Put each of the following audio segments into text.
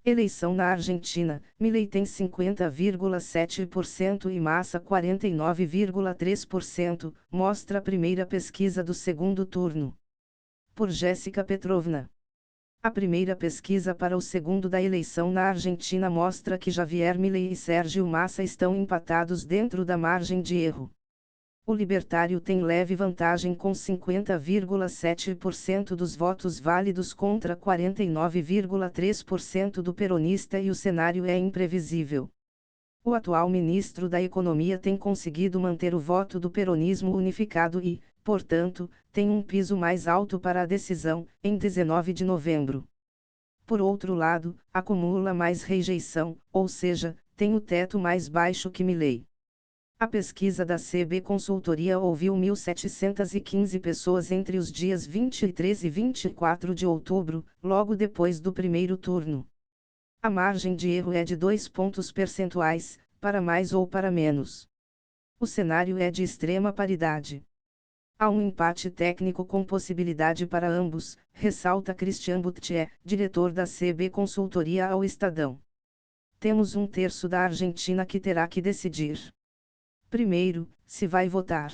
Eleição na Argentina, Milei tem 50,7% e Massa 49,3%, mostra a primeira pesquisa do segundo turno. Por Jéssica Petrovna. A primeira pesquisa para o segundo da eleição na Argentina mostra que Javier Milei e Sérgio Massa estão empatados dentro da margem de erro. O libertário tem leve vantagem com 50,7% dos votos válidos contra 49,3% do peronista e o cenário é imprevisível. O atual ministro da Economia tem conseguido manter o voto do peronismo unificado e, portanto, tem um piso mais alto para a decisão, em 19 de novembro. Por outro lado, acumula mais rejeição, ou seja, tem o teto mais baixo que Milei. A pesquisa da CB Consultoria ouviu 1.715 pessoas entre os dias 23 e 24 de outubro, logo depois do primeiro turno. A margem de erro é de 2 pontos percentuais, para mais ou para menos. O cenário é de extrema paridade. Há um empate técnico com possibilidade para ambos, ressalta Christian Buttier, diretor da CB Consultoria ao Estadão. Temos um terço da Argentina que terá que decidir. Primeiro, se vai votar.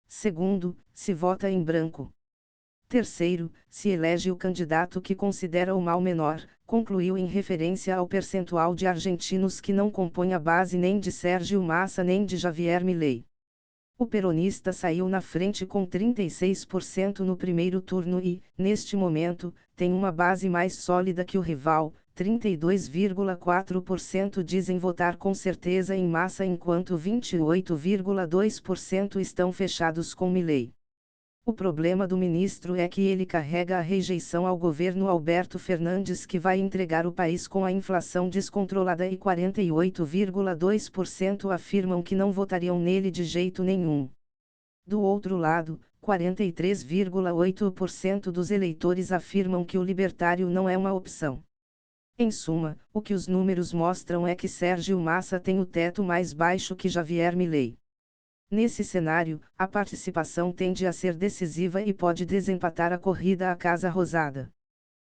Segundo, se vota em branco. Terceiro, se elege o candidato que considera o mal menor, concluiu em referência ao percentual de argentinos que não compõe a base nem de Sérgio Massa nem de Javier Milei. O peronista saiu na frente com 36% no primeiro turno e, neste momento, tem uma base mais sólida que o rival. 32,4% dizem votar com certeza em Massa enquanto 28,2% estão fechados com Milei. O problema do ministro é que ele carrega a rejeição ao governo Alberto Fernandes que vai entregar o país com a inflação descontrolada e 48,2% afirmam que não votariam nele de jeito nenhum. Do outro lado, 43,8% dos eleitores afirmam que o libertário não é uma opção. Em suma, o que os números mostram é que Sérgio Massa tem o teto mais baixo que Javier Milei. Nesse cenário, a participação tende a ser decisiva e pode desempatar a corrida à Casa Rosada.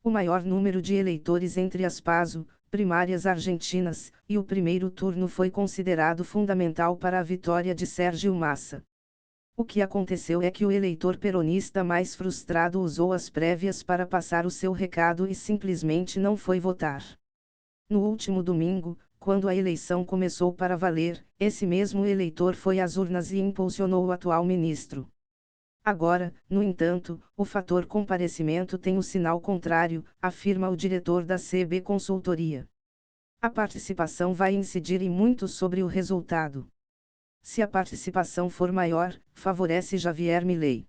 O maior número de eleitores entre as PASO, primárias argentinas, e o primeiro turno foi considerado fundamental para a vitória de Sérgio Massa. O que aconteceu é que o eleitor peronista mais frustrado usou as prévias para passar o seu recado e simplesmente não foi votar. No último domingo, quando a eleição começou para valer, esse mesmo eleitor foi às urnas e impulsionou o atual ministro. Agora, no entanto, o fator comparecimento tem o sinal contrário, afirma o diretor da CB Consultoria. A participação vai incidir em muito sobre o resultado. Se a participação for maior, favorece Javier Milei.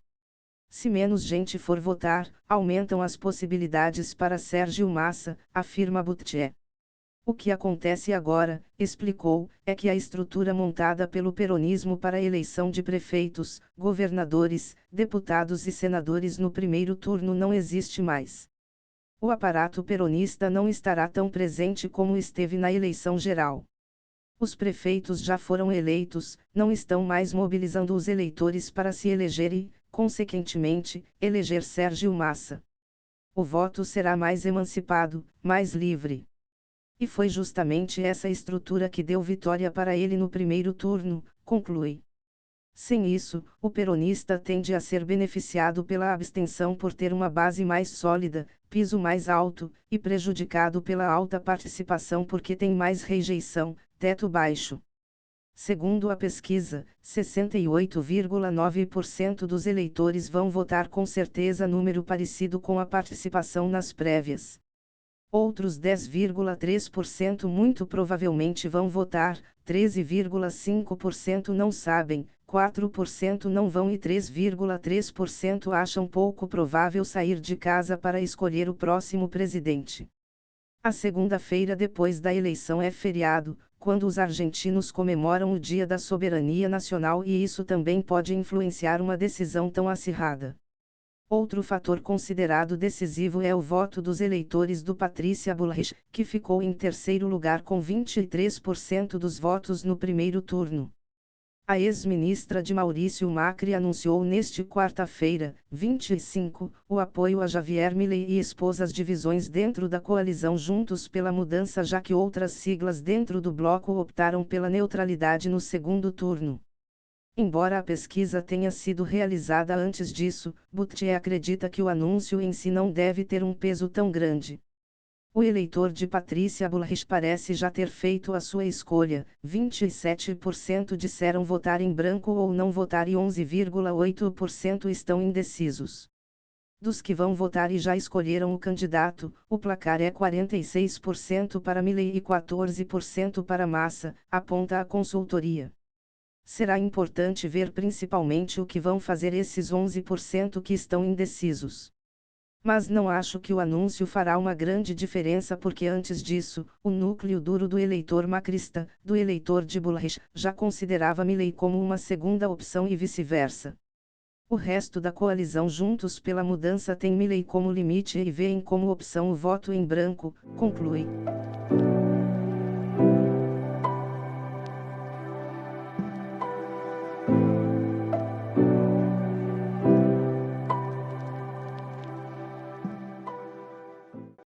Se menos gente for votar, aumentam as possibilidades para Sérgio Massa, afirma Buttier. O que acontece agora, explicou, é que a estrutura montada pelo peronismo para a eleição de prefeitos, governadores, deputados e senadores no primeiro turno não existe mais. O aparato peronista não estará tão presente como esteve na eleição geral. Os prefeitos já foram eleitos, não estão mais mobilizando os eleitores para se eleger e, consequentemente, eleger Sérgio Massa. O voto será mais emancipado, mais livre. E foi justamente essa estrutura que deu vitória para ele no primeiro turno, conclui. Sem isso, o peronista tende a ser beneficiado pela abstenção por ter uma base mais sólida, piso mais alto, e prejudicado pela alta participação porque tem mais rejeição, teto baixo. Segundo a pesquisa, 68,9% dos eleitores vão votar com certeza, número parecido com a participação nas prévias. Outros 10,3% muito provavelmente vão votar, 13,5% não sabem, 4% não vão e 3,3% acham pouco provável sair de casa para escolher o próximo presidente. A segunda-feira depois da eleição é feriado, quando os argentinos comemoram o Dia da Soberania Nacional, e isso também pode influenciar uma decisão tão acirrada. Outro fator considerado decisivo é o voto dos eleitores do Patrícia Bullrich, que ficou em terceiro lugar com 23% dos votos no primeiro turno. A ex-ministra de Maurício Macri anunciou neste quarta-feira, 25, o apoio a Javier Milei e expôs as divisões dentro da coalizão Juntos pela Mudança, já que outras siglas dentro do bloco optaram pela neutralidade no segundo turno. Embora a pesquisa tenha sido realizada antes disso, Buttigieg acredita que o anúncio em si não deve ter um peso tão grande. O eleitor de Patrícia Bullrich parece já ter feito a sua escolha, 27% disseram votar em branco ou não votar e 11,8% estão indecisos. Dos que vão votar e já escolheram o candidato, o placar é 46% para Milei e 14% para Massa, aponta a consultoria. Será importante ver principalmente o que vão fazer esses 11% que estão indecisos. Mas não acho que o anúncio fará uma grande diferença porque antes disso, o núcleo duro do eleitor macrista, do eleitor de Bullrich, já considerava Milei como uma segunda opção e vice-versa. O resto da coalizão Juntos pela Mudança tem Milei como limite e vêem como opção o voto em branco, conclui.